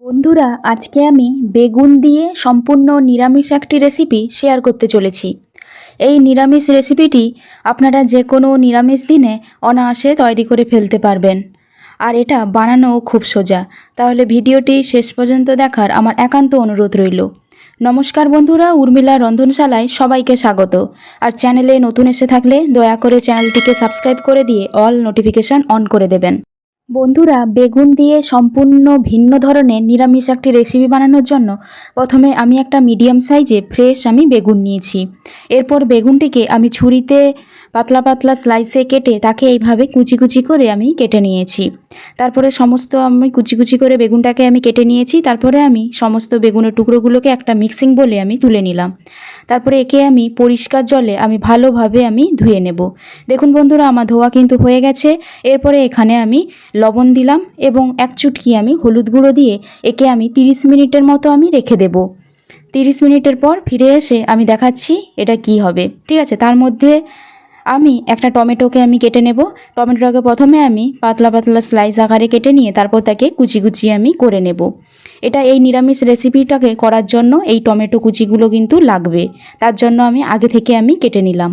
বন্ধুরা, আজকে আমি বেগুন দিয়ে সম্পূর্ণ নিরামিষ একটি রেসিপি শেয়ার করতে চলেছি। এই নিরামিষ রেসিপিটি আপনারা যে কোনো নিরামিষ দিনে অনায়াসে তৈরি করে ফেলতে পারবেন, আর এটা বানানোও খুব সোজা। তাহলে ভিডিওটি শেষ পর্যন্ত দেখার আমার একান্ত অনুরোধ রইল। নমস্কার বন্ধুরা, উর্মিলা রন্ধনশালায় সবাইকে স্বাগত। আর চ্যানেলে নতুন এসে থাকলে দয়া করে চ্যানেলটিকে সাবস্ক্রাইব করে দিয়ে অল নোটিফিকেশান অন করে দেবেন। বন্ধুরা, বেগুন দিয়ে সম্পূর্ণ ভিন্ন ধরনের নিরামিষ একটি রেসিপি বানানোর জন্য প্রথমে আমি একটা মিডিয়াম সাইজে ফ্রেশ বেগুন নিয়েছি। এরপর বেগুনটিকে আমি ছুরিতে পাতলা পাতলা স্লাইসে কেটে তাকে এইভাবে কুচি কুচি করে আমি কেটে নিয়েছি। তারপরে সমস্ত আমি কুচি কুচি করে বেগুনটাকে আমি কেটে নিয়েছি। তারপরে আমি সমস্ত বেগুনের টুকরোগুলোকে একটা মিক্সিং বলে আমি তুলে নিলাম। তারপরে একে আমি পরিষ্কার জলে আমি ভালোভাবে ধুয়ে নেব। দেখুন বন্ধুরা, আমার ধোয়া কিন্তু হয়ে গেছে। এরপরে এখানে আমি লবণ দিলাম এবং এক চুটকি আমি হলুদ গুঁড়ো দিয়ে একে আমি 30 মিনিটের মতো আমি রেখে দেব। 30 মিনিটের পর ফিরে এসে আমি দেখাচ্ছি এটা কি হবে। ঠিক আছে, তার মধ্যে আমি একটা টমেটোকে আমি কেটে নেব। টমেটোটাকে প্রথমে আমি পাতলা পাতলা স্লাইস আকারে কেটে নিয়ে তারপর তাকে কুচি কুচি আমি করে নেব। এটা এই নিরামিষ রেসিপিটাকে করার জন্য এই টমেটো কুচিগুলো কিন্তু লাগবে, তার জন্য আমি আগে থেকে আমি কেটে নিলাম।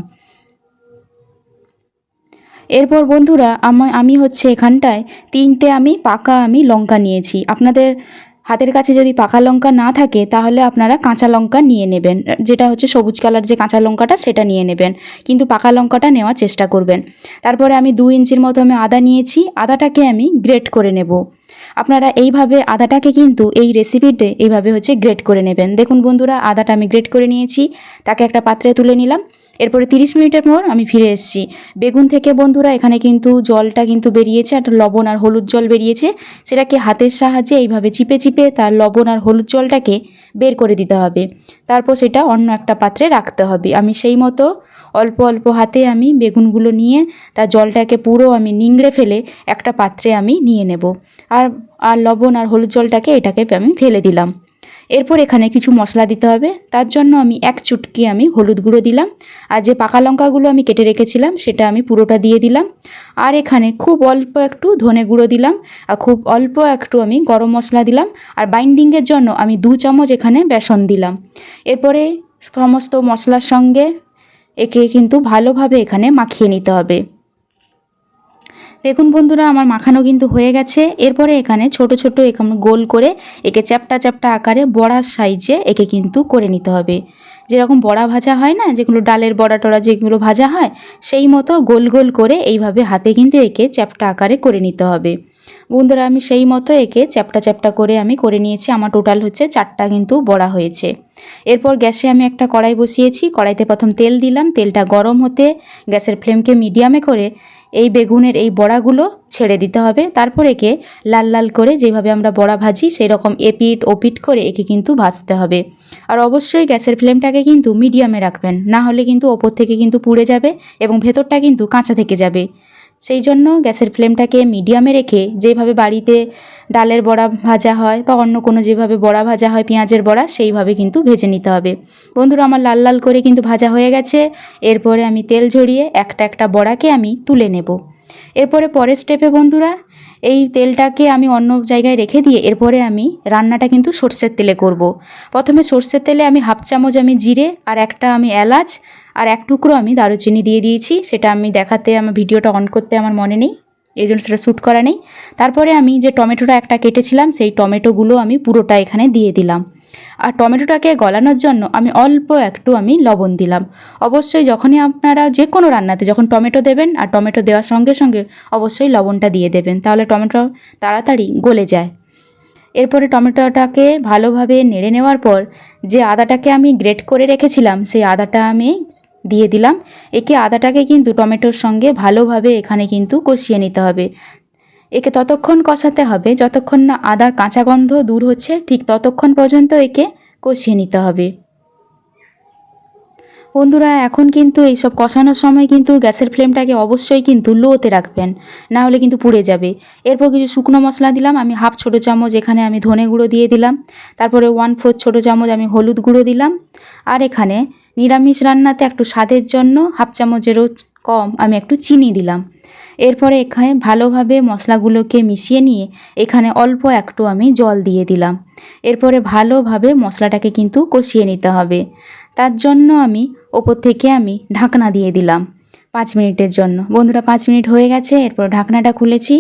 এরপর বন্ধুরা, আমি এখানটায় 3টে আমি পাকা লঙ্কা নিয়েছি। আপনাদের হাতের কাছে যদি পাকা লঙ্কা না থাকে তাহলে আপনারা কাঁচা লঙ্কা নিয়ে নেবেন, যেটা হচ্ছে সবুজ কালার যে কাঁচা লঙ্কাটা সেটা নিয়ে নেবেন, কিন্তু পাকা লঙ্কাটা নেওয়ার চেষ্টা করবেন। তারপরে আমি 2 ইঞ্চির মতো আমি আদা নিয়েছি। আদাটাকে আমি গ্রেট করে নেব। আপনারা এইভাবে আদাটাকে কিন্তু এই রেসিপিতে এইভাবে গ্রেট করে নেবেন। দেখুন বন্ধুরা, আদাটা আমি গ্রেট করে নিয়েছি, তাকে একটা পাত্রে তুলে নিলাম। এরপরে 30 মিনিটের পর আমি ফিরে এসেছি। বেগুন থেকে বন্ধুরা এখানে কিন্তু জলটা কিন্তু বেরিয়েছে, একটা লবণ আর হলুদ জল বেরিয়েছে। সেটাকে হাতের সাহায্যে এইভাবে চিপে চিপে তার লবণ আর হলুদ জলটাকে বের করে দিতে হবে। তারপর সেটা অন্য একটা পাত্রে রাখতে হবে। আমি সেই মতো অল্প অল্প হাতে আমি বেগুনগুলো নিয়ে তার জলটাকে পুরো আমি নিংড়ে ফেলে একটা পাত্রে আমি নিয়ে নেব। আর লবণ আর হলুদ জলটাকে এটাকে আমি ফেলে দিলাম। এরপর এখানে কিছু মশলা দিতে হবে। তার জন্য আমি এক চুটকি আমি হলুদ গুঁড়ো দিলাম, আর যে পাকা লঙ্কাগুলো আমি কেটে রেখেছিলাম সেটা আমি পুরোটা দিয়ে দিলাম। আর এখানে খুব অল্প একটু ধনে গুঁড়ো দিলাম, আর খুব অল্প একটু আমি গরম মশলা দিলাম। আর বাইন্ডিংয়ের জন্য আমি 2 চামচ এখানে বেসন দিলাম। এরপরে সমস্ত মশলার সঙ্গে একে কিন্তু ভালোভাবে এখানে মাখিয়ে নিতে হবে। দেখুন বন্ধুরা, আমার মাখানো কিন্তু হয়ে গেছে। এরপরে এখানে ছোট ছোট এখানে গোল করে একে চ্যাপ্টা চ্যাপ্টা আকারে বড়ার সাইজে একে কিন্তু করে নিতে হবে। যেরকম বড়া ভাজা হয় না, যেগুলো ডালের বড়া টড়া যেগুলো ভাজা হয়, সেই মতো গোল গোল করে এইভাবে হাতে কিন্তু একে চ্যাপ্টা আকারে করে নিতে হবে। বন্ধুরা, আমি সেই মতো একে চ্যাপ্টা চ্যাপ্টা করে আমি করে নিয়েছি। আমার টোটাল 4টা কিন্তু বড়া হয়েছে। এরপর গ্যাসে আমি একটা কড়াই বসিয়েছি। কড়াইতে প্রথম তেল দিলাম। তেলটা গরম হতে গ্যাসের ফ্লেমকে মিডিয়ামে করে এই বেগুনের এই বড়াগুলো ছেড়ে দিতে হবে। তারপর একে লাল লাল করে যেভাবে আমরা বড়া ভাজি সেই রকম এপিট ওপিট করে একে কিন্তু ভাজতে হবে। আর অবশ্যই গ্যাসের ফ্লেমটাকে কিন্তু মিডিয়ামে রাখবেন, না হলে কিন্তু ওপর থেকে কিন্তু পুড়ে যাবে এবং ভেতরটা কিন্তু কাঁচা থেকে যাবে। সেই জন্য গ্যাসের ফ্লেমটাকে মিডিয়ামে রেখে যেভাবে বাড়িতে ডালের বড়া ভাজা হয় বা অন্য কোনো যেভাবে বড়া ভাজা হয় পেঁয়াজের বড়া, সেইভাবে কিন্তু ভেজে নিতে হবে। বন্ধুরা, আমার লাল লাল করে কিন্তু ভাজা হয়ে গেছে। এরপরে আমি তেল ঝরিয়ে একটা একটা বড়াকে আমি তুলে নেব। এরপরে পরের স্টেপে বন্ধুরা, এই তেলটাকে আমি অন্য জায়গায় রেখে দিয়ে এরপরে আমি রান্নাটা কিন্তু সর্ষের তেলে করব। প্রথমে সর্ষের তেলে আমি 1/2 চামচ আমি জিরে আর একটা আমি এলাচ আর এক টুকরো আমি দারুচিনি দিয়ে দিয়েছি। সেটা আমি দেখাতে আমার ভিডিওটা অন করতে আমার মনে নেই, এই জন্য সেটা শ্যুট করা নেই। তারপরে আমি যে টমেটোটা একটা কেটেছিলাম সেই টমেটোগুলো আমি পুরোটা এখানে দিয়ে দিলাম। আর টমেটোটাকে গলানোর জন্য আমি অল্প একটু আমি লবণ দিলাম। অবশ্যই যখনই আপনারা যে কোনো রান্নাতে যখন টমেটো দেবেন আর টমেটো দেওয়ার সঙ্গে সঙ্গে অবশ্যই লবণটা দিয়ে দেবেন, তাহলে টমেটো তাড়াতাড়ি গলে যায়। এরপরে টমেটোটাকে ভালোভাবে নেড়ে নেওয়ার পর যে আদাটাকে আমি গ্রেট করে রেখেছিলাম সেই আদাটা আমি দিয়ে দিলাম। একে আদাটাকে কিন্তু টমেটোর সঙ্গে ভালোভাবে এখানে কিন্তু কষিয়ে নিতে হবে। একে ততক্ষণ কষাতে হবে যতক্ষণ না আদার কাঁচা গন্ধ দূর হচ্ছে, ঠিক ততক্ষণ পর্যন্ত একে কষিয়ে নিতে হবে। বন্ধুরা, এখন কিন্তু এইসব কষানোর সময় কিন্তু গ্যাসের ফ্লেমটাকে অবশ্যই কিন্তু লোতে রাখবেন, না হলে কিন্তু পুড়ে যাবে। এরপর কিছু শুকনো মশলা দিলাম। আমি 1/2 ছোটো চামচ এখানে আমি ধনে গুঁড়ো দিয়ে দিলাম। তারপরে 1/4 ছোটো চামচ আমি হলুদ গুঁড়ো দিলাম। আর এখানে নিরামিষ রান্নাতে একটু স্বাদের জন্য 1/2 চামচেরও কম আমি একটু চিনি দিলাম। এরপরে এখানে ভালোভাবে মশলাগুলোকে মিশিয়ে নিয়ে এখানে অল্প একটু আমি জল দিয়ে দিলাম। এরপরে ভালোভাবে মশলাটাকে কিন্তু কষিয়ে নিতে হবে। তার জন্য আমি ওপর থেকে আমি ঢাকনা দিয়ে দিলাম 5 মিনিটের জন্য। বন্ধুরা 5 মিনিট হয়ে গেছে, এরপর ঢাকনাটা খুলেছি।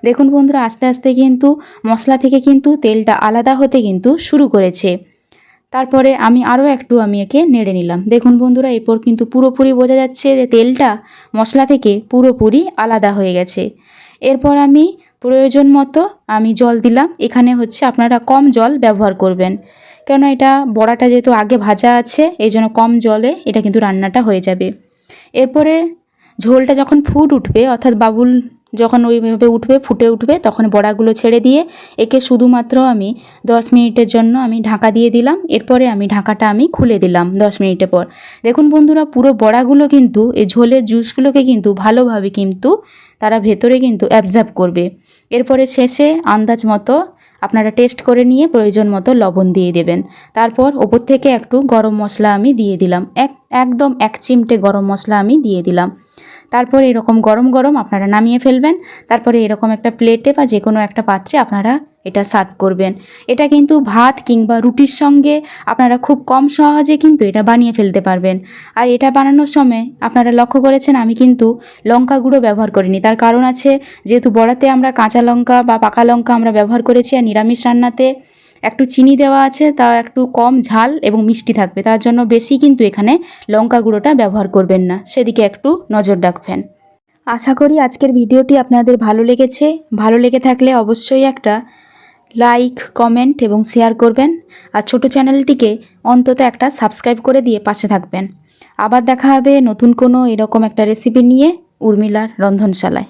দেখুন বন্ধুরা আস্তে আস্তে কিন্তু মশলা থেকে কিন্তু তেলটা আলাদা হতে কিন্তু শুরু করেছে। তারপরে আমি আরও একটু একে নেড়ে নিলাম। দেখুন বন্ধুরা এরপর কিন্তু পুরোপুরি বোঝা যাচ্ছে যে তেলটা মশলা থেকে পুরোপুরি আলাদা হয়ে গেছে। এরপর আমি প্রয়োজন মতো আমি জল দিলাম। এখানে হচ্ছে আপনারা কম জল ব্যবহার করবেন, কেন এটা বড়াটা যেহেতু আগে ভাজা আছে এই জন্য কম জলে এটা কিন্তু রান্নাটা হয়ে যাবে। এরপরে ঝোলটা যখন ফুট উঠবে অর্থাৎ বাবুল যখন ওইভাবে উঠবে, ফুটে উঠবে, তখন বড়াগুলো ছেড়ে দিয়ে একে শুধুমাত্র আমি 10 মিনিটের জন্য আমি ঢাকা দিয়ে দিলাম। এরপরে আমি ঢাকাটা আমি খুলে দিলাম 10 মিনিটের পর। দেখুন বন্ধুরা পুরো বড়াগুলো কিন্তু এই ঝোলের জুসগুলোকে কিন্তু ভালোভাবে কিন্তু তারা ভেতরে কিন্তু অ্যাবজর্ব করবে। এরপরে শেষে আন্দাজ মতো আপনারা টেস্ট করে নিয়ে প্রয়োজন মতো লবণ দিয়ে দেবেন। তারপর ওপর থেকে একটু গরম মশলা আমি দিয়ে দিলাম, একদম 1 চিমটে গরম মশলা আমি দিয়ে দিলাম। তারপর এরকম গরম গরম আপনারা নামিয়ে ফেলবেন। তারপরে এরকম একটা প্লেটে বা যে কোনো একটা পাত্রে আপনারা এটা সার্ভ করবেন। এটা কিন্তু ভাত কিংবা রুটির সঙ্গে আপনারা খুব কম সহজে কিন্তু এটা বানিয়ে ফেলতে পারবেন। আর এটা বানানোর সময় আপনারা লক্ষ্য করেছেন আমি কিন্তু লঙ্কা গুঁড়ো ব্যবহার করিনি। তার কারণ আছে, যেহেতু বড়াতে আমরা কাঁচা লঙ্কা বা পাকা লঙ্কা আমরা ব্যবহার করেছি, আর নিরামিষ রান্নাতে একটু চিনি দেওয়া আছে, তা একটু কম ঝাল এবং মিষ্টি থাকবে, তার জন্য বেশি কিন্তু এখানে লঙ্কা গুঁড়োটা ব্যবহার করবেন না, সেদিকে একটু নজর রাখবেন। আশা করি আজকের ভিডিওটি আপনাদের ভালো লেগেছে। ভালো লেগে থাকলে অবশ্যই একটা লাইক, কমেন্ট এবং শেয়ার করবেন। আর ছোট চ্যানেলটিকে অন্তত একটা সাবস্ক্রাইব করে দিয়ে পাশে থাকবেন। আবার দেখা হবে নতুন কোনো এরকম একটা রেসিপি নিয়ে উর্মিলার রন্ধনশালায়।